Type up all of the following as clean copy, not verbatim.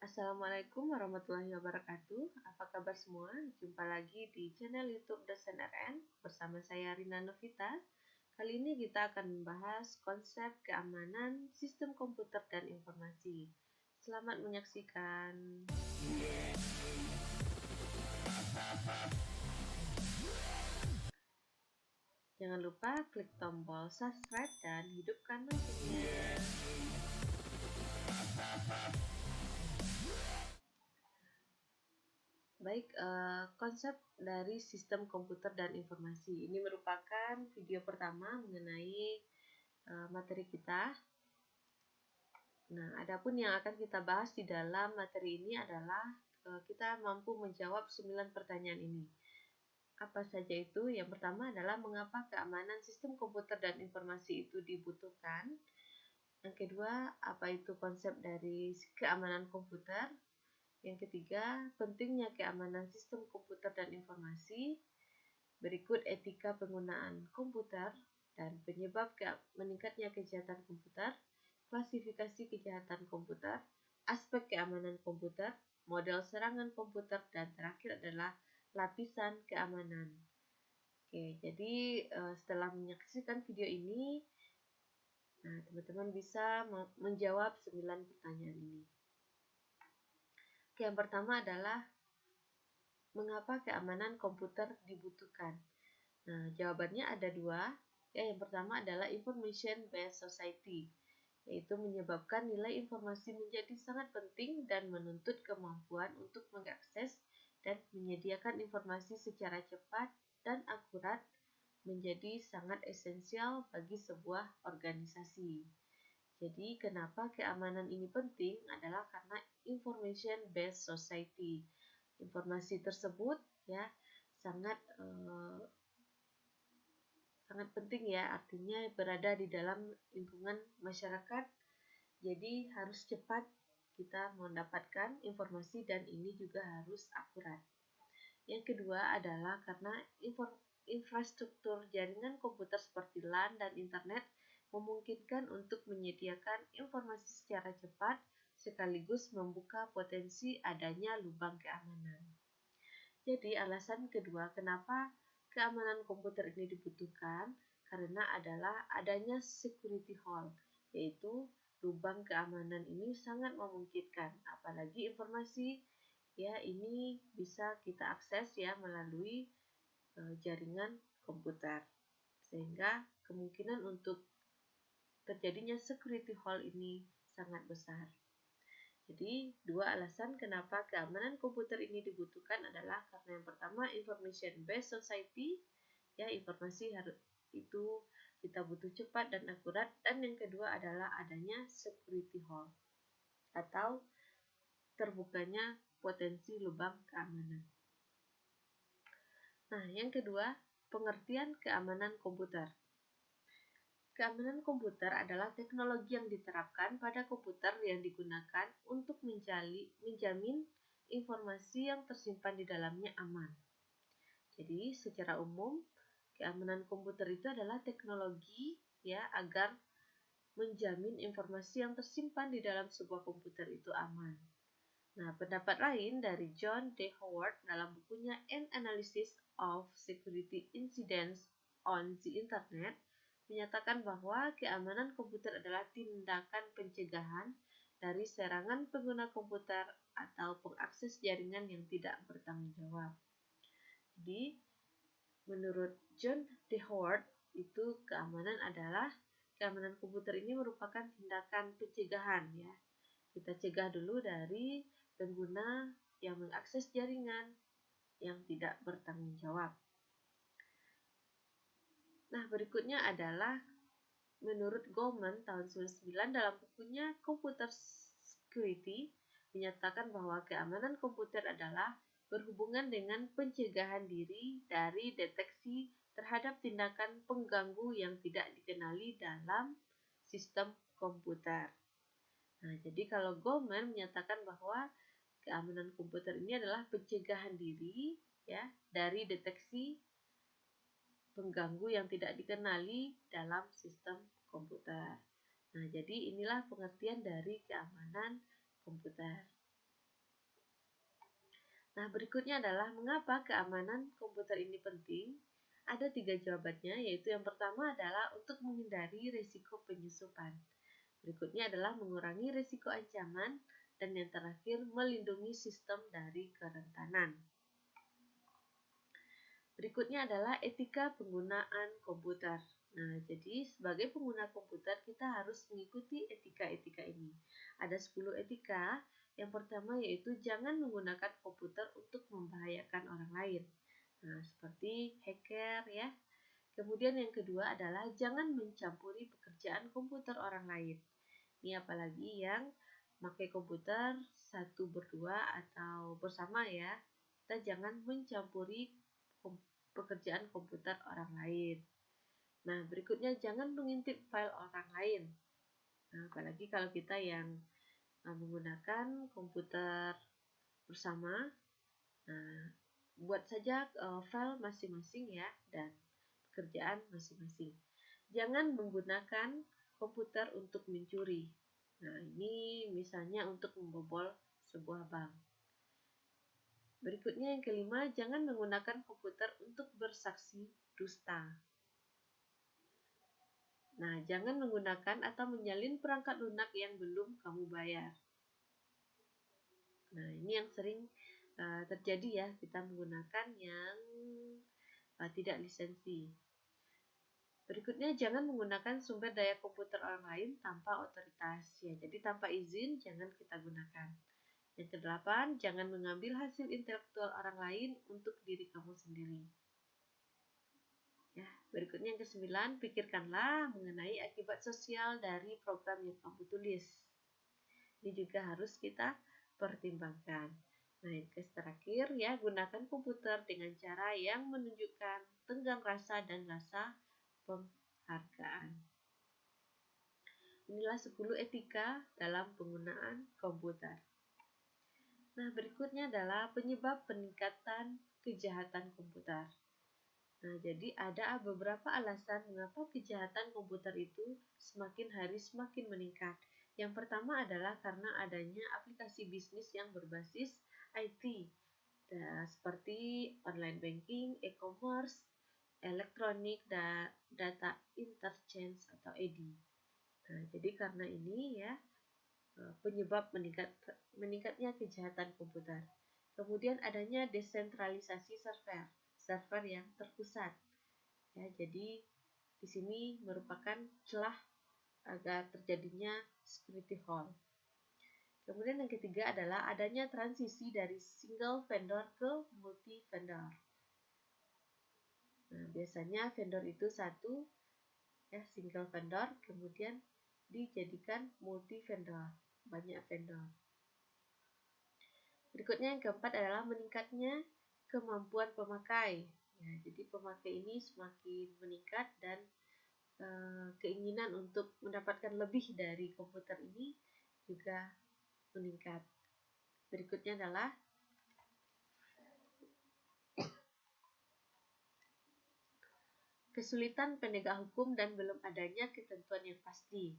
Assalamualaikum warahmatullahi wabarakatuh. Apa kabar semua? Jumpa lagi di channel YouTube Dosen RN bersama saya Rina Novita. Kali ini kita akan membahas konsep keamanan sistem komputer dan informasi. Selamat menyaksikan. Jangan lupa klik tombol subscribe dan hidupkan loncengnya. Baik, konsep dari sistem komputer dan informasi ini merupakan video pertama mengenai materi kita. Nah, adapun yang akan kita bahas di dalam materi ini adalah kita mampu menjawab 9 pertanyaan ini. Apa saja itu? Yang pertama adalah mengapa keamanan sistem komputer dan informasi itu dibutuhkan. Yang kedua, apa itu konsep dari keamanan komputer. Yang ketiga, pentingnya keamanan sistem komputer dan informasi. Berikut etika penggunaan komputer dan penyebab meningkatnya kejahatan komputer, klasifikasi kejahatan komputer, aspek keamanan komputer, model serangan komputer, dan terakhir adalah lapisan keamanan. Oke, jadi setelah menyaksikan video ini, teman-teman bisa menjawab 9 pertanyaan ini. Yang pertama adalah mengapa keamanan komputer dibutuhkan? Nah, jawabannya ada dua. Yang pertama adalah information based society, yaitu menyebabkan nilai informasi menjadi sangat penting dan menuntut kemampuan untuk mengakses dan menyediakan informasi secara cepat dan akurat menjadi sangat esensial bagi sebuah organisasi. Jadi, kenapa keamanan ini penting adalah karena information based society. Informasi tersebut ya sangat penting ya, artinya berada di dalam lingkungan masyarakat. Jadi harus cepat kita mendapatkan informasi dan ini juga harus akurat. Yang kedua adalah karena infrastruktur jaringan komputer seperti LAN dan internet memungkinkan untuk menyediakan informasi secara cepat sekaligus membuka potensi adanya lubang keamanan. Jadi alasan kedua kenapa keamanan komputer ini dibutuhkan karena adalah adanya security hole, yaitu lubang keamanan ini sangat memungkinkan, apalagi informasi ya ini bisa kita akses ya melalui jaringan komputer, sehingga kemungkinan untuk terjadinya security hole ini sangat besar. Jadi, dua alasan kenapa keamanan komputer ini dibutuhkan adalah karena yang pertama information based society, ya informasi harus itu kita butuh cepat dan akurat, dan yang kedua adalah adanya security hole atau terbukanya potensi lubang keamanan. Nah, yang kedua, pengertian keamanan komputer. Keamanan komputer adalah teknologi yang diterapkan pada komputer yang digunakan untuk menjamin informasi yang tersimpan di dalamnya aman. Jadi, secara umum, keamanan komputer itu adalah teknologi ya agar menjamin informasi yang tersimpan di dalam sebuah komputer itu aman. Nah, pendapat lain dari John D. Howard dalam bukunya An Analysis of Security Incidents on the Internet menyatakan bahwa keamanan komputer adalah tindakan pencegahan dari serangan pengguna komputer atau pengakses jaringan yang tidak bertanggung jawab. Jadi, menurut John D. Howard, itu keamanan komputer ini merupakan tindakan pencegahan ya. Kita cegah dulu dari pengguna yang mengakses jaringan yang tidak bertanggung jawab. Nah, berikutnya adalah menurut Goldman tahun 1999 dalam bukunya Computer Security menyatakan bahwa keamanan komputer adalah berhubungan dengan pencegahan diri dari deteksi terhadap tindakan pengganggu yang tidak dikenali dalam sistem komputer. Nah, jadi kalau Goldman menyatakan bahwa keamanan komputer ini adalah pencegahan diri ya dari deteksi pengganggu yang tidak dikenali dalam sistem komputer. Nah, jadi inilah pengertian dari keamanan komputer. Nah, berikutnya adalah mengapa keamanan komputer ini penting? Ada 3 jawabannya, yaitu yang pertama adalah untuk menghindari risiko penyusupan. Berikutnya adalah mengurangi risiko ancaman, dan yang terakhir melindungi sistem dari kerentanan. Berikutnya adalah etika penggunaan komputer. Nah, jadi sebagai pengguna komputer kita harus mengikuti etika-etika ini. Ada 10 etika. Yang pertama yaitu jangan menggunakan komputer untuk membahayakan orang lain. Nah, seperti hacker ya. Kemudian yang kedua adalah jangan mencampuri pekerjaan komputer orang lain. Ini apalagi yang pakai komputer satu berdua atau bersama ya. Kita jangan mencampuri pekerjaan komputer orang lain. Nah, berikutnya jangan mengintip file orang lain. Nah, apalagi kalau kita yang menggunakan komputer bersama. Nah, buat saja file masing-masing ya dan pekerjaan masing-masing. Jangan menggunakan komputer untuk mencuri. Nah, ini misalnya untuk membobol sebuah bank. Berikutnya yang kelima, jangan menggunakan komputer untuk bersaksi dusta. Nah, jangan menggunakan atau menyalin perangkat lunak yang belum kamu bayar. Nah, ini yang sering terjadi ya, kita menggunakan yang tidak lisensi. Berikutnya, jangan menggunakan sumber daya komputer orang lain tanpa otoritas. Ya, jadi tanpa izin jangan kita gunakan. Yang kedelapan, jangan mengambil hasil intelektual orang lain untuk diri kamu sendiri. Ya, berikutnya yang kesembilan, pikirkanlah mengenai akibat sosial dari program yang kamu tulis. Ini juga harus kita pertimbangkan. Nah, yang terakhir ya, gunakan komputer dengan cara yang menunjukkan tenggang rasa dan rasa penghargaan. Inilah 10 etika dalam penggunaan komputer. Nah, berikutnya adalah penyebab peningkatan kejahatan komputer. Nah, jadi ada beberapa alasan mengapa kejahatan komputer itu semakin hari semakin meningkat. Yang pertama adalah karena adanya aplikasi bisnis yang berbasis IT, seperti online banking, e-commerce, elektronik, dan data interchange atau EDI. Nah, jadi karena ini ya, penyebab meningkatnya kejahatan komputer. Kemudian adanya desentralisasi server yang terpusat. Ya, jadi di sini merupakan celah agar terjadinya security hole. Kemudian yang ketiga adalah adanya transisi dari single vendor ke multi vendor. Nah, biasanya vendor itu satu, ya single vendor, kemudian dijadikan multi vendor, banyak vendor. Berikutnya yang keempat adalah meningkatnya kemampuan pemakai. Ya, jadi pemakai ini semakin meningkat dan keinginan untuk mendapatkan lebih dari komputer ini juga meningkat. Berikutnya adalah kesulitan penegak hukum dan belum adanya ketentuan yang pasti.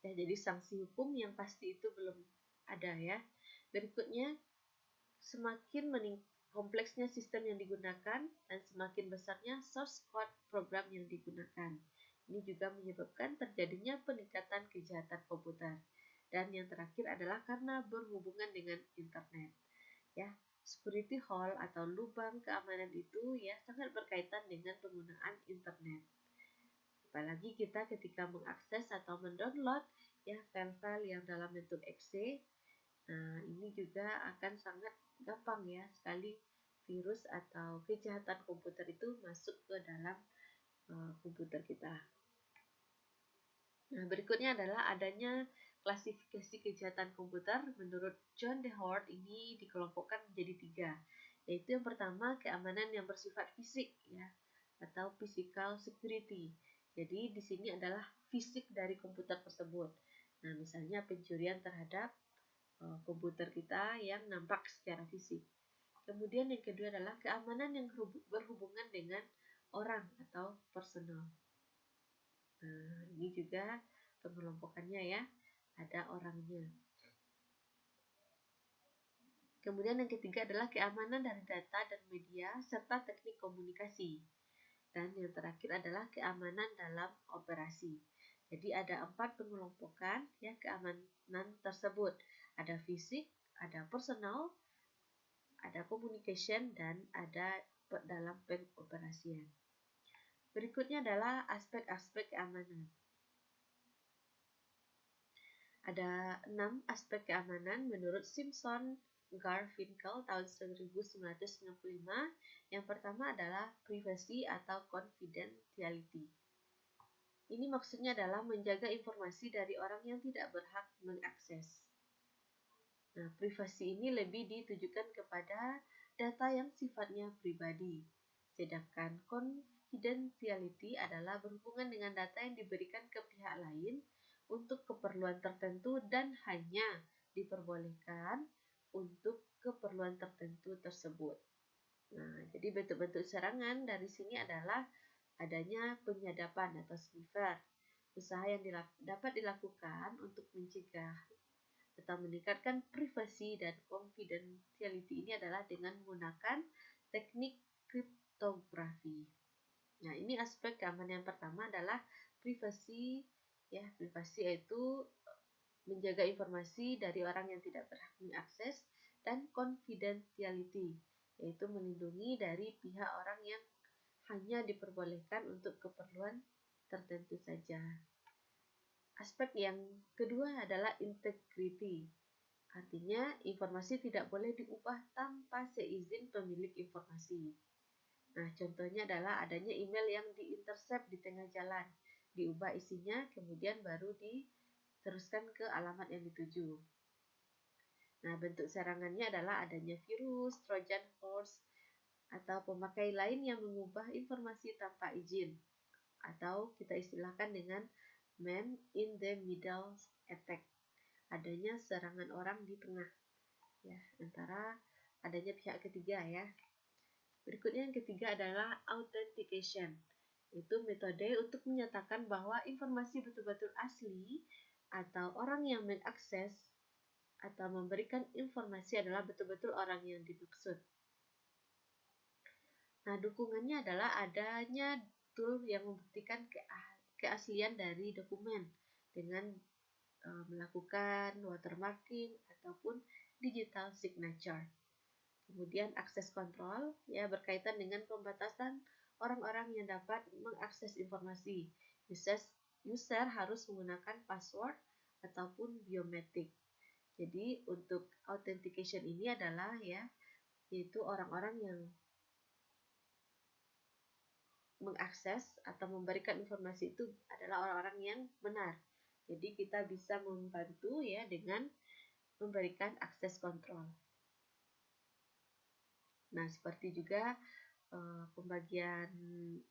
Ya, jadi sanksi hukum yang pasti itu belum ada ya. Berikutnya, semakin kompleksnya sistem yang digunakan dan semakin besarnya source code program yang digunakan. Ini juga menyebabkan terjadinya peningkatan kejahatan komputer. Dan yang terakhir adalah karena berhubungan dengan internet. Ya, security hole atau lubang keamanan itu ya sangat berkaitan dengan penggunaan internet. Apalagi kita ketika mengakses atau mendownload ya file-file yang dalam bentuk exe. Nah, ini juga akan sangat gampang ya sekali virus atau kejahatan komputer itu masuk ke dalam komputer kita. Nah, berikutnya adalah adanya klasifikasi kejahatan komputer. Menurut John DeHart ini dikelompokkan menjadi 3, yaitu yang pertama keamanan yang bersifat fisik ya atau physical security. Jadi di sini adalah fisik dari komputer tersebut. Nah, misalnya pencurian terhadap komputer kita yang nampak secara fisik. Kemudian yang kedua adalah keamanan yang berhubungan dengan orang atau personal. Nah, ini juga pengelompokannya ya, ada orangnya. Kemudian yang ketiga adalah keamanan dari data dan media serta teknik komunikasi. Dan yang terakhir adalah keamanan dalam operasi. Jadi ada 4 pengelompokan ya keamanan tersebut. Ada fisik, ada personal, ada communication, dan ada dalam pengoperasian. Berikutnya adalah aspek-aspek keamanan. Ada 6 aspek keamanan menurut Simpson Garfinkel tahun 1995. Yang pertama adalah privacy atau confidentiality. Ini maksudnya adalah menjaga informasi dari orang yang tidak berhak mengakses. Nah, privasi ini lebih ditujukan kepada data yang sifatnya pribadi. Sedangkan confidentiality adalah berhubungan dengan data yang diberikan ke pihak lain untuk keperluan tertentu dan hanya diperbolehkan untuk keperluan tertentu tersebut. Nah, jadi bentuk-bentuk serangan dari sini adalah adanya penyadapan atau sniffer. Usaha yang dapat dilakukan untuk mencegah atau meningkatkan privasi dan confidentiality ini adalah dengan menggunakan teknik kriptografi. Nah, ini aspek keamanan yang pertama adalah privasi. Ya, privasi yaitu menjaga informasi dari orang yang tidak berhak mengakses, dan confidentiality yaitu melindungi dari pihak orang yang hanya diperbolehkan untuk keperluan tertentu saja. Aspek yang kedua adalah integrity. Artinya, informasi tidak boleh diubah tanpa seizin pemilik informasi. Nah, contohnya adalah adanya email yang diintercept di tengah jalan, diubah isinya, kemudian baru diteruskan ke alamat yang dituju. Nah, bentuk serangannya adalah adanya virus, Trojan horse, atau pemakai lain yang mengubah informasi tanpa izin, atau kita istilahkan dengan man in the middle attack. Adanya serangan orang di tengah, ya, antara adanya pihak ketiga ya. Berikutnya yang ketiga adalah authentication. Itu metode untuk menyatakan bahwa informasi betul-betul asli atau orang yang mengakses atau memberikan informasi adalah betul-betul orang yang dimaksud. Nah, dukungannya adalah adanya tool yang membuktikan keaslian dari dokumen dengan melakukan watermarking ataupun digital signature. Kemudian akses kontrol ya berkaitan dengan pembatasan orang-orang yang dapat mengakses informasi. User harus menggunakan password ataupun biometrik. Jadi untuk authentication ini adalah ya yaitu orang-orang yang mengakses atau memberikan informasi itu adalah orang-orang yang benar. Jadi kita bisa membantu ya dengan memberikan akses kontrol. Nah, seperti juga pembagian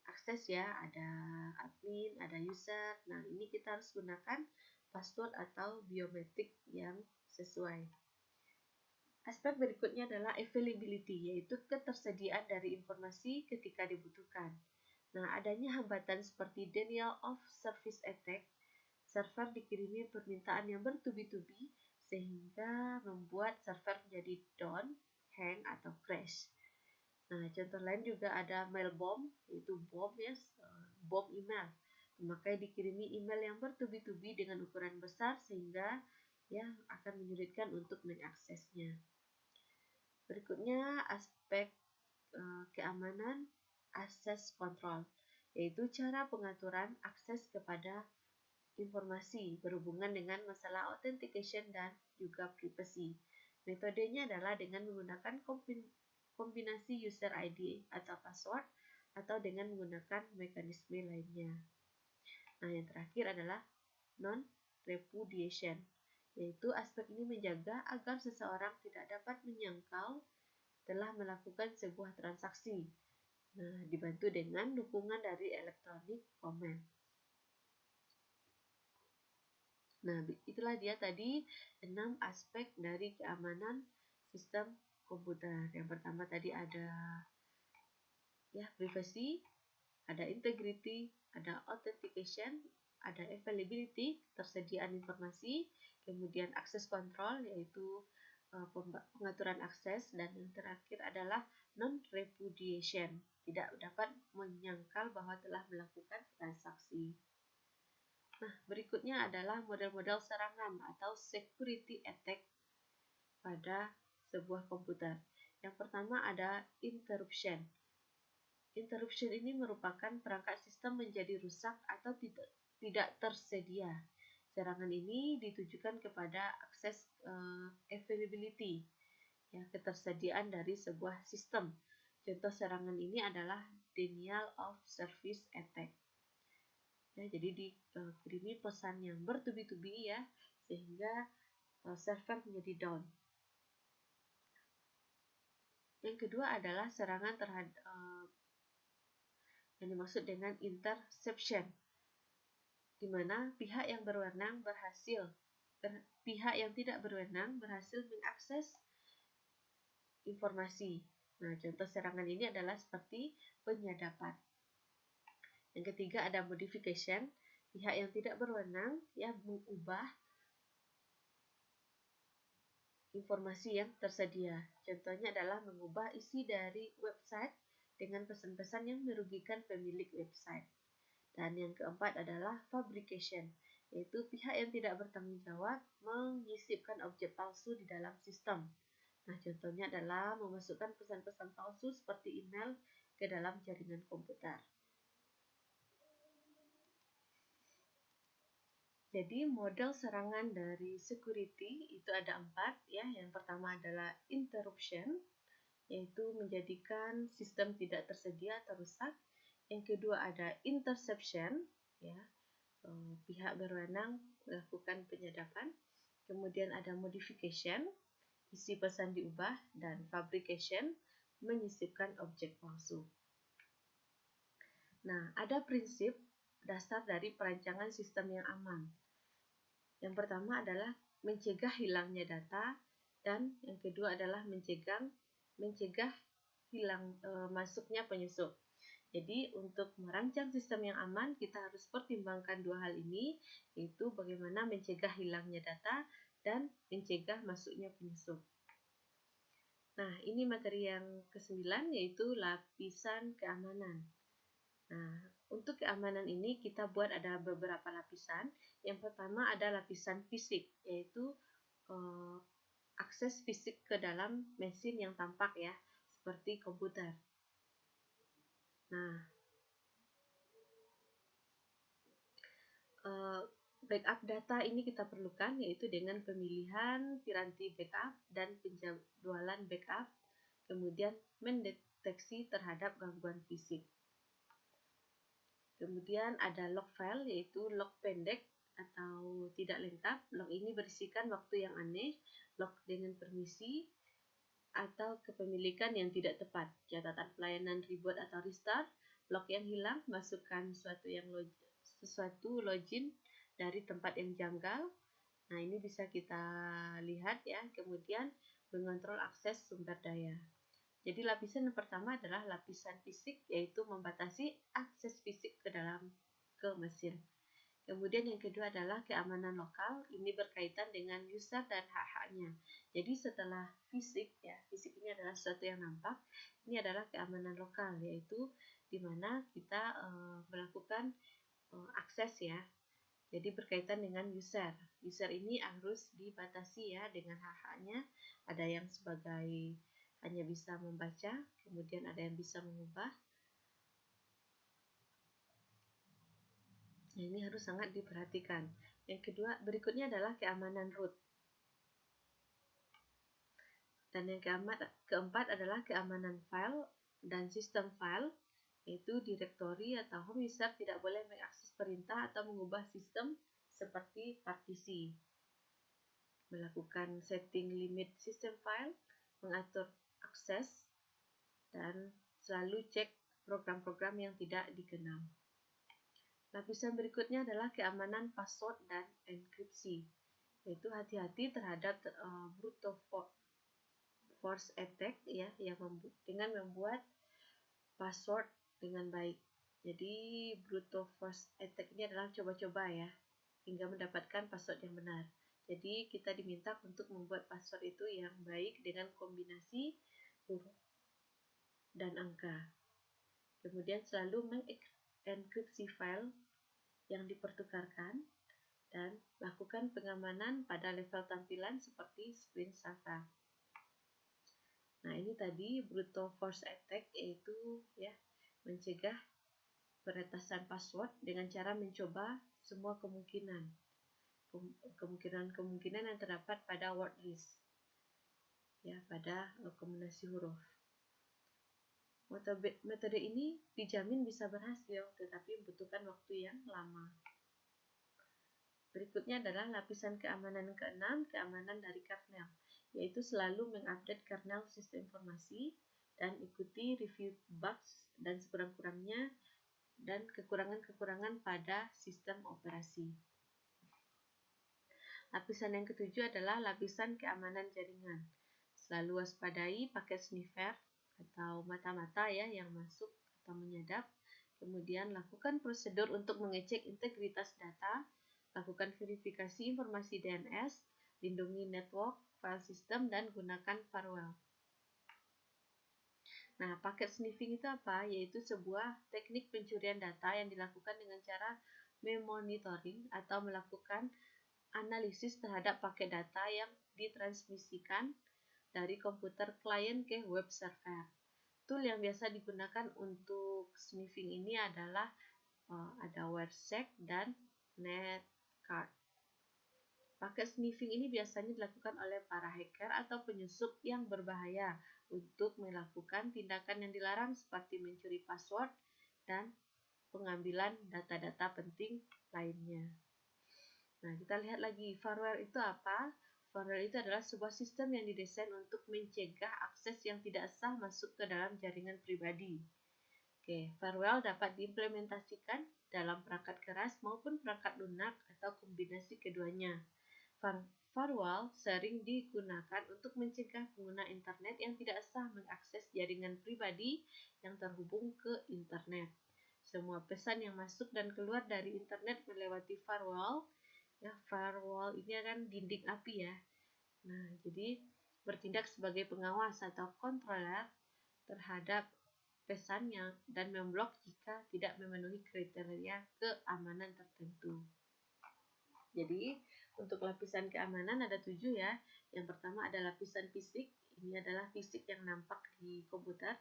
akses ya, ada admin, ada user. Nah, ini kita harus gunakan password atau biometrik yang sesuai. Aspek berikutnya adalah availability, yaitu ketersediaan dari informasi ketika dibutuhkan. Nah, adanya hambatan seperti denial of service attack, server dikirimi permintaan yang bertubi-tubi sehingga membuat server menjadi down, hang, atau crash. Nah, contoh lain juga ada mail bomb, yaitu bom ya, bom email. Pemakai dikirimi email yang bertubi-tubi dengan ukuran besar sehingga ya akan menyulitkan untuk mengaksesnya. Berikutnya aspek keamanan access control, yaitu cara pengaturan akses kepada informasi berhubungan dengan masalah authentication dan juga privacy. Metodenya adalah dengan menggunakan kombinasi user ID atau password atau dengan menggunakan mekanisme lainnya. Nah, yang terakhir adalah non-repudiation, yaitu aspek ini menjaga agar seseorang tidak dapat menyangkal telah melakukan sebuah transaksi. Nah, dibantu dengan dukungan dari electronic command. Nah, itulah dia tadi 6 aspek dari keamanan sistem komputer. Yang pertama tadi ada ya privacy, ada integrity, ada authentication, ada availability, ketersediaan informasi, kemudian access control yaitu pengaturan akses, dan yang terakhir adalah non-repudiation, tidak dapat menyangkal bahwa telah melakukan transaksi. Nah, berikutnya adalah model-model serangan atau security attack pada sebuah komputer. Yang pertama ada interruption. Interruption ini merupakan perangkat sistem menjadi rusak atau tidak tersedia. Serangan ini ditujukan kepada akses availability, ya, ketersediaan dari sebuah sistem. Contoh serangan ini adalah denial of service attack. Ya, jadi dikirimi pesan yang bertubi-tubi, ya, sehingga server menjadi down. Yang kedua adalah serangan terhadap yang dimaksud dengan interception, di mana pihak yang berwenang pihak yang tidak berwenang berhasil mengakses informasi. Nah, contoh serangan ini adalah seperti penyadapan. Yang ketiga ada modification, pihak yang tidak berwenang ya mengubah informasi yang tersedia. Contohnya adalah mengubah isi dari website dengan pesan-pesan yang merugikan pemilik website. Dan yang keempat adalah fabrication, yaitu pihak yang tidak bertanggung jawab menyisipkan objek palsu di dalam sistem. Nah, contohnya adalah memasukkan pesan-pesan palsu seperti email ke dalam jaringan komputer. Jadi model serangan dari security itu ada 4, ya. Yang pertama adalah interruption, yaitu menjadikan sistem tidak tersedia atau rusak. Yang kedua ada interception, ya, pihak berwenang melakukan penyadapan. Kemudian ada modification, isi pesan diubah, dan fabrication, menyisipkan objek palsu. Nah, ada prinsip dasar dari perancangan sistem yang aman. Yang pertama adalah mencegah hilangnya data, dan yang kedua adalah mencegah masuknya penyusup. Jadi untuk merancang sistem yang aman kita harus pertimbangkan dua hal ini, yaitu bagaimana mencegah hilangnya data dan mencegah masuknya penyusup. Nah, ini materi yang ke-9 yaitu lapisan keamanan. Nah, untuk keamanan ini kita buat ada beberapa lapisan. Yang pertama ada lapisan fisik, yaitu akses fisik ke dalam mesin yang tampak, ya, seperti komputer. Nah, backup data ini kita perlukan, yaitu dengan pemilihan piranti backup dan penjadwalan backup, kemudian mendeteksi terhadap gangguan fisik. Kemudian ada log file, yaitu log pendek atau tidak lengkap. Log ini berisikan waktu yang aneh, log dengan permisi, atau kepemilikan yang tidak tepat, catatan pelayanan reboot atau restart, log yang hilang, masukkan sesuatu login dari tempat yang janggal. Nah, ini bisa kita lihat, ya. Kemudian mengontrol akses sumber daya. Jadi lapisan yang pertama adalah lapisan fisik, yaitu membatasi akses fisik ke mesin. Kemudian yang kedua adalah keamanan lokal, ini berkaitan dengan user dan hak-haknya. Jadi setelah fisik, ya, fisik ini adalah sesuatu yang nampak, ini adalah keamanan lokal, yaitu di mana kita melakukan akses, ya. Jadi berkaitan dengan user. User ini harus dibatasi, ya, dengan hak-haknya. Ada yang sebagai hanya bisa membaca, kemudian ada yang bisa mengubah. Nah, ini harus sangat diperhatikan. Yang kedua, berikutnya adalah keamanan root. Dan yang keempat adalah keamanan file dan sistem file, yaitu directory atau home user tidak boleh mengakses perintah atau mengubah sistem seperti partisi. Melakukan setting limit system file, mengatur akses, dan selalu cek program-program yang tidak dikenal. Lapisan berikutnya adalah keamanan password dan enkripsi, yaitu hati-hati terhadap brute force attack, ya, yang dengan membuat password dengan baik. Jadi brute force attack ini adalah coba-coba, ya, hingga mendapatkan password yang benar. Jadi kita diminta untuk membuat password itu yang baik dengan kombinasi huruf dan angka. Kemudian selalu mengenkripsi file yang dipertukarkan dan lakukan pengamanan pada level tampilan seperti screen saver. Nah, ini tadi brute force attack, yaitu ya mencegah peretasan password dengan cara mencoba semua kemungkinan yang terdapat pada word list, ya, pada kombinasi huruf. Metode ini dijamin bisa berhasil, tetapi membutuhkan waktu yang lama. Berikutnya adalah lapisan keamanan ke-6, keamanan dari kernel, yaitu selalu mengupdate kernel sistem informasi dan ikuti review bugs dan sekurang-kurangnya dan kekurangan-kekurangan pada sistem operasi. Lapisan yang ketujuh adalah lapisan keamanan jaringan. Selalu waspadai paket sniffer atau mata-mata ya yang masuk atau menyadap. Kemudian lakukan prosedur untuk mengecek integritas data, lakukan verifikasi informasi DNS, lindungi network, file system, dan gunakan firewall. Nah, paket sniffing itu apa? Yaitu sebuah teknik pencurian data yang dilakukan dengan cara memonitoring atau melakukan analisis terhadap paket data yang ditransmisikan dari komputer klien ke web server. Tool yang biasa digunakan untuk sniffing ini adalah ada WireSec dan Netcard. Paket sniffing ini biasanya dilakukan oleh para hacker atau penyusup yang berbahaya untuk melakukan tindakan yang dilarang seperti mencuri password dan pengambilan data-data penting lainnya. Nah, kita lihat lagi, firewall itu apa? Firewall itu adalah sebuah sistem yang didesain untuk mencegah akses yang tidak sah masuk ke dalam jaringan pribadi. Oke, firewall dapat diimplementasikan dalam perangkat keras maupun perangkat lunak atau kombinasi keduanya. Firewall sering digunakan untuk mencegah pengguna internet yang tidak sah mengakses jaringan pribadi yang terhubung ke internet. Semua pesan yang masuk dan keluar dari internet melewati firewall. Ya, firewall ini kan dinding api ya. Nah, jadi bertindak sebagai pengawas atau controller terhadap pesannya dan memblok jika tidak memenuhi kriteria keamanan tertentu. Jadi, untuk lapisan keamanan ada 7 ya. Yang pertama ada lapisan fisik. Ini adalah fisik yang nampak di komputer.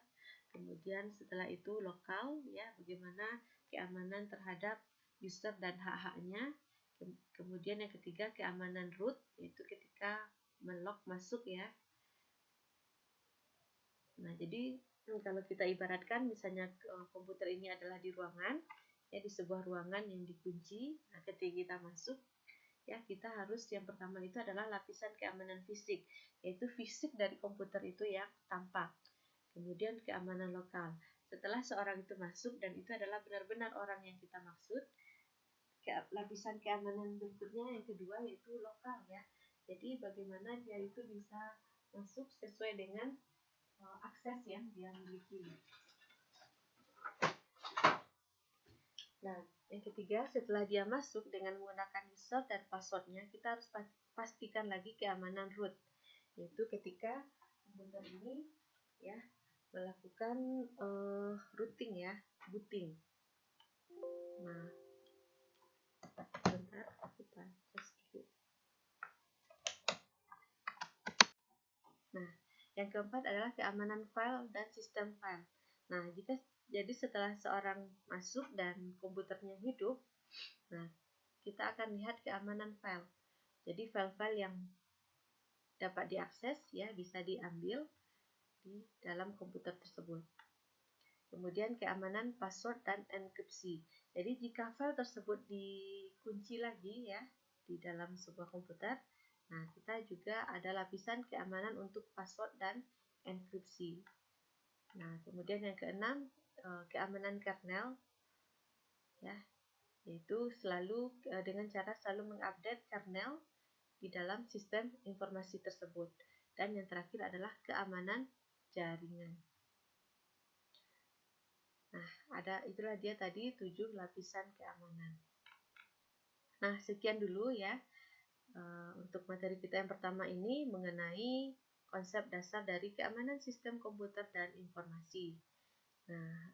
Kemudian setelah itu lokal ya, bagaimana keamanan terhadap user dan hak-haknya. Kemudian yang ketiga keamanan root, yaitu ketika melog masuk ya. Nah, jadi kalau kita ibaratkan misalnya komputer ini adalah di ruangan, ya di sebuah ruangan yang dikunci. Nah, ketika kita masuk, ya kita harus yang pertama itu adalah lapisan keamanan fisik, yaitu fisik dari komputer itu yang tampak. Kemudian keamanan lokal. Setelah seorang itu masuk dan itu adalah benar-benar orang yang kita maksud, lapisan keamanan berikutnya yang kedua yaitu lokal ya. Jadi bagaimana dia itu bisa masuk sesuai dengan akses yang dia miliki. Nah, yang ketiga, setelah dia masuk dengan menggunakan user dan passwordnya, kita harus pastikan lagi keamanan root, yaitu ketika komputer ini ya melakukan routing ya, booting. Nah, bentar, kita cek dulu. Nah, yang keempat adalah keamanan file dan sistem file. Nah, jadi setelah seorang masuk dan komputernya hidup, nah kita akan lihat keamanan file. Jadi file-file yang dapat diakses ya bisa diambil di dalam komputer tersebut. Kemudian keamanan password dan enkripsi. Jadi jika file tersebut dikunci lagi ya di dalam sebuah komputer, nah kita juga ada lapisan keamanan untuk password dan enkripsi. Nah, kemudian yang keenam, keamanan kernel ya, yaitu selalu dengan cara selalu mengupdate kernel di dalam sistem informasi tersebut. Dan yang terakhir adalah keamanan jaringan. Nah, itulah dia tadi 7 lapisan keamanan. Nah, sekian dulu ya Untuk materi kita yang pertama ini mengenai konsep dasar dari keamanan sistem komputer dan informasi. Nah,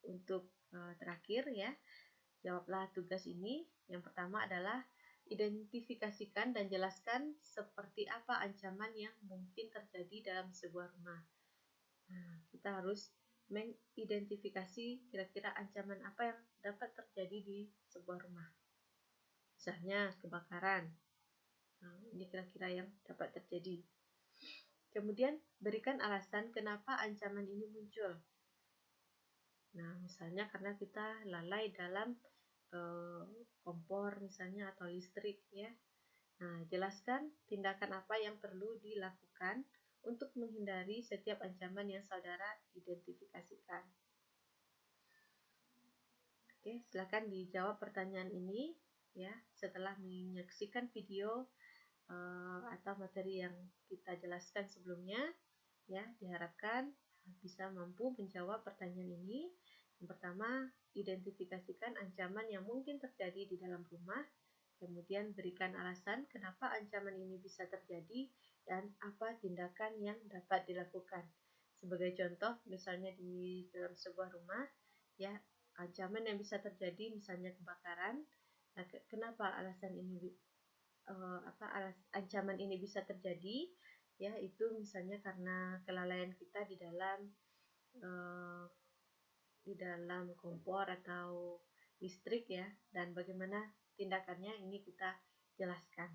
untuk terakhir ya, jawablah tugas ini. Yang pertama adalah identifikasikan dan jelaskan seperti apa ancaman yang mungkin terjadi dalam sebuah rumah. Nah, kita harus mengidentifikasi kira-kira ancaman apa yang dapat terjadi di sebuah rumah. Misalnya kebakaran. Nah, ini kira-kira yang dapat terjadi. Kemudian berikan alasan kenapa ancaman ini muncul. Nah, misalnya karena kita lalai dalam kompor misalnya atau listrik ya. Nah, jelaskan tindakan apa yang perlu dilakukan untuk menghindari setiap ancaman yang saudara identifikasikan. Oke, silakan dijawab pertanyaan ini ya setelah menyaksikan video atau materi yang kita jelaskan sebelumnya ya. Diharapkan bisa mampu menjawab pertanyaan ini. Yang pertama, identifikasikan ancaman yang mungkin terjadi di dalam rumah. Kemudian berikan alasan kenapa ancaman ini bisa terjadi dan apa tindakan yang dapat dilakukan. Sebagai contoh, misalnya di dalam sebuah rumah ya, ancaman yang bisa terjadi misalnya kebakaran. Nah, kenapa alasan ini ancaman ini bisa terjadi ya, itu misalnya karena kelalaian kita di dalam kompor atau listrik ya, dan bagaimana tindakannya ini kita jelaskan.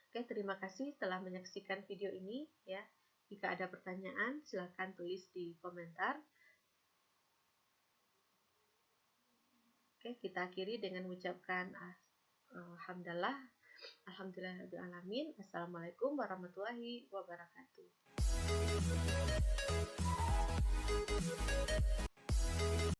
Oke, terima kasih telah menyaksikan video ini ya. Jika ada pertanyaan silakan tulis di komentar. Oke, kita akhiri dengan mengucapkan alhamdulillahirabbil alamin. Assalamualaikum warahmatullahi wabarakatuh.